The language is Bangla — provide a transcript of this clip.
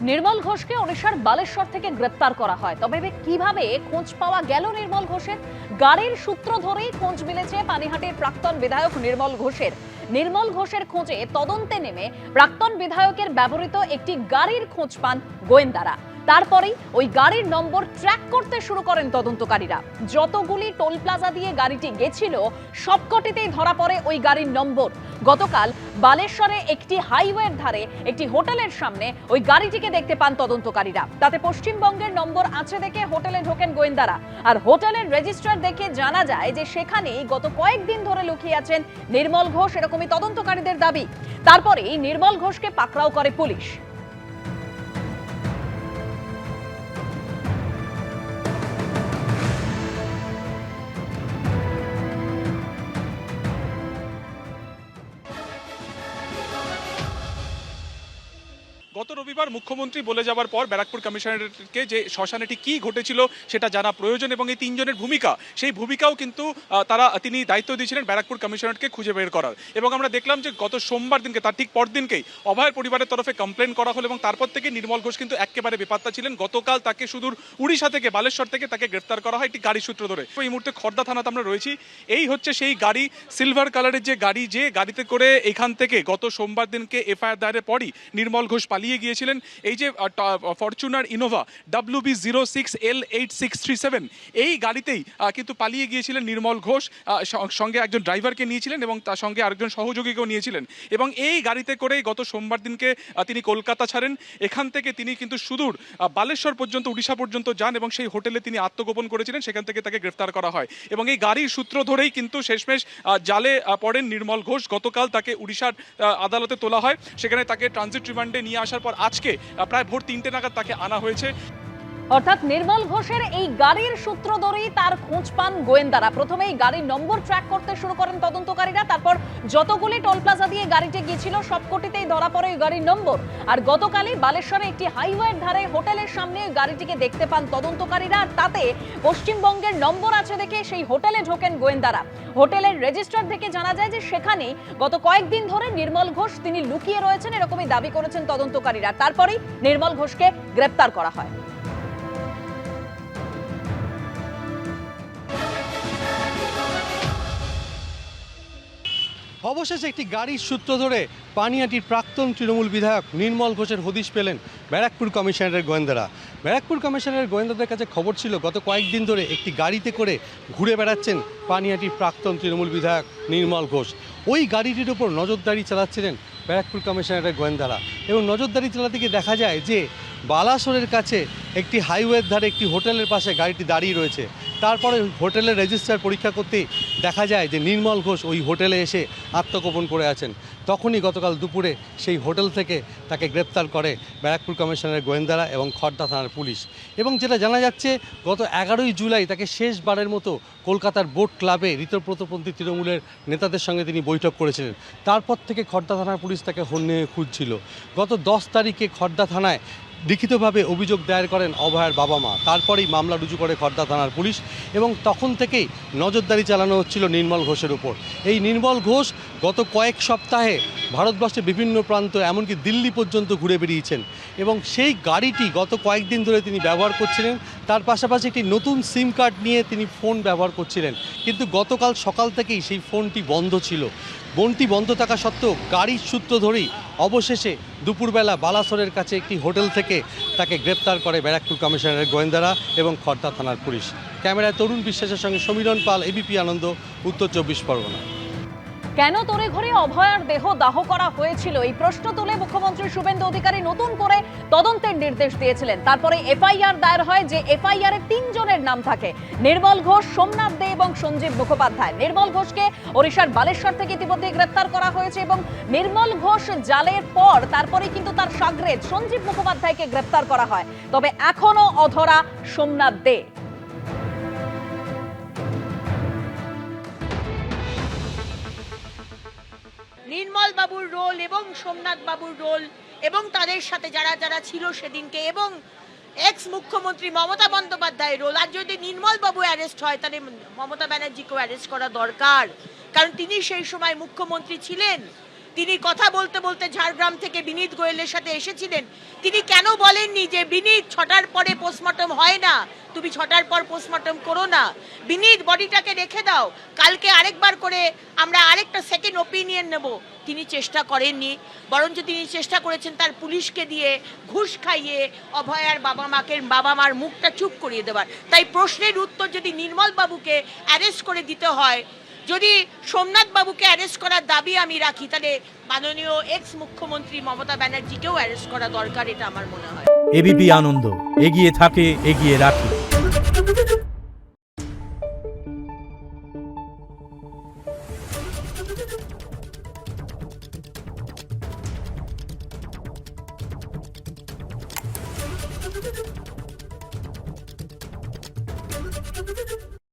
নির্মল ঘোষকে ওড়িশার বালেশ্বর থেকে গ্রেপ্তার করা হয়। তবে কিভাবে খোঁজ পাওয়া গেল নির্মল ঘোষের? গাড়ির সূত্র ধরেই খোঁজ মিলেছে পানিহাটির প্রাক্তন বিধায়ক নির্মল ঘোষের। নির্মল ঘোষের খোঁজে তদন্তে নেমে প্রাক্তন বিধায়কের ব্যবহৃত একটি গাড়ির খোঁজ পান গোয়েন্দারা। তারপরেই ওই গাড়ির নম্বর ট্র্যাক করতে শুরু করেন তদন্তকারীরা। যতগুলি টোল প্লাজা দিয়ে গাড়িটি গেছিল সবকটিতেই ধরা পড়ে ওই গাড়ির নম্বর। গতকাল বালেশ্বরে একটি হাইওয়ের ধারে একটি হোটেলের সামনে ওই গাড়িটিকে দেখতে পান তদন্তকারীরা। তাতে পশ্চিমবঙ্গের নম্বর আছে দেখে হোটেলে ঢোকেন গোয়েন্দারা। আর হোটেলের রেজিস্ট্রার দেখে জানা যায় যে সেখানেই গত কয়েকদিন ধরে লুকিয়ে আছেন নির্মল ঘোষ, এরকমই তদন্তকারীদের দাবি। তারপরেই নির্মল ঘোষকে পাকড়াও করে পুলিশ। গত রবিবার মুখ্যমন্ত্রী বলে যাবার পর ব্যারাকপুর কমিশনারেটকে যে শ্মশানেটি কি ঘটেছিল সেটা জানা প্রয়োজন এবং এই তিনজনের ভূমিকা, সেই ভূমিকাও কিন্তু তিনি দায়িত্ব দিয়েছিলেন ব্যারাকপুর কমিশনারেটকে খুঁজে বের করার। এবং আমরা দেখলাম যে গত সোমবার দিনকে, তার ঠিক পরদিনকেই অভয়ের পরিবারের তরফে কমপ্লেন করা হলো এবং তারপর থেকে নির্মল ঘোষ কিন্তু একেবারে বেপাত্তা ছিলেন। গতকাল তাকে সুদূর উড়িষ্যা থেকে, বালেশ্বর থেকে তাকে গ্রেফতার করা হয় একটি গাড়ি সূত্র ধরে। এই মুহূর্তে খর্দা থানাতে আমরা রয়েছি। এই হচ্ছে সেই গাড়ি, সিলভার কালারের যে গাড়িতে করে এখান থেকে গত সোমবার দিনকে এফআইআর দায়েরের পরই নির্মল ঘোষ পালিয়ে গিয়েছিলেন। এই যে ফরচুনার ইনোভা WB06L8637 এই গাড়িতেই কিন্তু পালিয়ে গিয়েছিলেন নির্মল ঘোষ। সঙ্গে একজন ড্রাইভারকে নিয়েছিলেন এবং তার সঙ্গে আরেকজন সহযোগীকেও নিয়েছিলেন। এবং এই গাড়িতে করেই গত সোমবার দিনকে তিনি কলকাতা ছাড়েন। এখান থেকে তিনি কিন্তু সুদূর বালেশ্বর পর্যন্ত, উড়িষ্যা পর্যন্ত যান এবং সেই হোটেলে তিনি আত্মগোপন করেছিলেন। সেখান থেকে তাকে গ্রেফতার করা হয় এবং এই গাড়ির সূত্র ধরেই কিন্তু শেষমেশ জালে পড়েন নির্মল ঘোষ। গতকাল তাকে উড়িষ্যার আদালতে তোলা হয়। সেখানে তাকে ট্রানজিট রিমান্ডে নিয়ে আসার পর আজকে প্রায় ভোর 3টে নাগাদ তাকে আনা হয়েছে। অর্থাৎ নির্মল ঘোষের এই গাড়ির সূত্র ধরেই তার খোঁজ পান গোয়েন্দারা। প্রথমেই গাড়ির নম্বর ট্র্যাক করতে শুরু করেন তদন্তকারীরা। তারপর যতগুলি টোল প্লাজা দিয়ে গাড়িটি গিয়েছিল সবকটিতেই ধরা পড়ে ওই গাড়ির নম্বর। আর গতকালই বালেশ্বরে একটি হাইওয়ের ধারে হোটেলের সামনে ওই গাড়িটিকে দেখতে পান তদন্তকারীরা। আর তাতে পশ্চিমবঙ্গের নম্বর আছে দেখে সেই হোটেলে ঢোকেন গোয়েন্দারা। হোটেলের রেজিস্ট্রার থেকে জানা যায় যে সেখানেই গত কয়েকদিন ধরে নির্মল ঘোষ তিনি লুকিয়ে রয়েছেন, এরকমই দাবি করেছেন তদন্তকারীরা। তারপরেই নির্মল ঘোষকে গ্রেপ্তার করা হয়। অবশেষে একটি গাড়ির সূত্র ধরে পানিহাটির প্রাক্তন তৃণমূল বিধায়ক নির্মল ঘোষের হদিশ পেলেন ব্যারাকপুর কমিশনারের গোয়েন্দারা। ব্যারাকপুর কমিশনারের গোয়েন্দাদের কাছে খবর ছিল গত কয়েকদিন ধরে একটি গাড়িতে করে ঘুরে বেড়াচ্ছেন পানিহাটির প্রাক্তন তৃণমূল বিধায়ক নির্মল ঘোষ। ওই গাড়িটির ওপর নজরদারি চালাচ্ছিলেন ব্যারাকপুর কমিশনারের গোয়েন্দারা এবং নজরদারি চালাতে গিয়ে দেখা যায় যে বালাসোরের কাছে একটি হাইওয়ের ধারে একটি হোটেলের পাশে গাড়িটি দাঁড়িয়ে রয়েছে। তারপরে হোটেলের রেজিস্টার পরীক্ষা করতেই দেখা যায় যে নির্মল ঘোষ ওই হোটেলে এসে আত্মগোপন করে আছেন। তখনই গতকাল দুপুরে সেই হোটেল থেকে তাকে গ্রেপ্তার করে ব্যারাকপুর কমিশনারের গোয়েন্দারা এবং খর্দা থানার পুলিশ। এবং যেটা জানা যাচ্ছে গত 11ই জুলাই তাকে শেষবারের মতো কলকাতার বোট ক্লাবে ঋতব্রতপন্থী তৃণমূলের নেতাদের সঙ্গে তিনি বৈঠক করেছিলেন। তারপর থেকে খর্দা থানার পুলিশ তাকে হন্যে খুঁজছিল। গত 10 তারিখে খর্দা থানায় লিখিতভাবে অভিযোগ দায়ের করেন অভয়ের বাবা মা। তারপরেই মামলা রুজু করে খর্দা থানার পুলিশ এবং তখন থেকেই নজরদারি চালানো হচ্ছিল নির্মল ঘোষের উপর। এই নির্মল ঘোষ গত কয়েক সপ্তাহে ভারতবর্ষের বিভিন্ন প্রান্ত, এমনকি দিল্লি পর্যন্ত ঘুরে বেরিয়েছেন এবং সেই গাড়িটি গত কয়েকদিন ধরে তিনি ব্যবহার করছিলেন। তার পাশাপাশি একটি নতুন সিম কার্ড নিয়ে তিনি ফোন ব্যবহার করছিলেন, কিন্তু গতকাল সকাল থেকেই সেই ফোনটি বন্ধ ছিল। ফোনটি বন্ধ থাকা সত্ত্বেও গাড়ির সূত্র ধরেই অবশেষে দুপুরবেলা বালাসোরের কাছে একটি হোটেল থেকে তাকে গ্রেপ্তার করে ব্যারাকপুর কমিশনারের গোয়েন্দারা এবং খর্দা থানার পুলিশ। ক্যামেরায় তরুণ বিশ্বাসের সঙ্গে সমীরণ পাল, এবিপি আনন্দ, উত্তর 24 পরগনা। কেন তড়িঘড়ি অভয়ার দেহ দাহ করা হয়েছিল এই প্রশ্ন তুলে মুখ্যমন্ত্রী শুভেন্দু অধিকারী নতুন করে তদন্তের নির্দেশ দিয়েছিলেন। তারপরে এফআইআর দায়ের হয়, যে এফআইআরে 3 জনের নাম থাকে, নির্মল ঘোষ, সোমনাথ দে এবং সঞ্জীব মুখোপাধ্যায়। নির্মল ঘোষকে ওড়িশার বালেশ্বর থেকে ইতিমধ্যে গ্রেপ্তার করা হয়েছে এবং নির্মল ঘোষ জালের পর তারপরে কিন্তু তার সাগরেদ সঞ্জীব মুখোপাধ্যায়কে গ্রেপ্তার করা হয়। তবে এখনো অধরা সোমনাথ দে। নির্মল বাবুর রোল এবং সোমনাথ বাবুর রোল এবং তাদের সাথে যারা যারা ছিল সেদিনকে, এবং এক্স মুখ্যমন্ত্রী মমতা বন্দ্যোপাধ্যায়ের রোল। আর যদি নির্মল বাবু অ্যারেস্ট হয় তাহলে মমতা ব্যানার্জিকেও অ্যারেস্ট করা দরকার, কারণ তিনি সেই সময় মুখ্যমন্ত্রী ছিলেন। তিনি কথা বলতে বলতে ঝাড়গ্রাম থেকে বিনীত গোয়েলের সাথে এসেছিলেন, তিনি কেন বলেননি যে বিনীত 6টার পরে পোস্টমর্টম হয় না, তুমি 6টার পর পোস্টমর্টম করো না, বিনীত বডিটাকে রেখে দাও, কালকে আরেকবার করে আমরা আরেকটা সেকেন্ড ওপিনিয়ন নেব? তিনি চেষ্টা করেননি, বরঞ্চ তিনি চেষ্টা করেছেন তার পুলিশকে দিয়ে ঘুষ খাইয়ে অভয়ার বাবা মার মুখটা চুপ করিয়ে দেওয়ার। তাই প্রশ্নের উত্তর যদি নির্মল বাবুকে অ্যারেস্ট করে দিতে হয়, যদি সোমনাথ বাবুকে অ্যারেস্ট করার দাবি আমি রাখি, তাহলে মাননীয় এক্স মুখ্যমন্ত্রী মমতা ব্যানার্জিকেও অ্যারেস্ট করা দরকার, এটা আমার মনে হয়। এবিপি আনন্দ, এগিয়ে থাকে, এগিয়ে রাখে।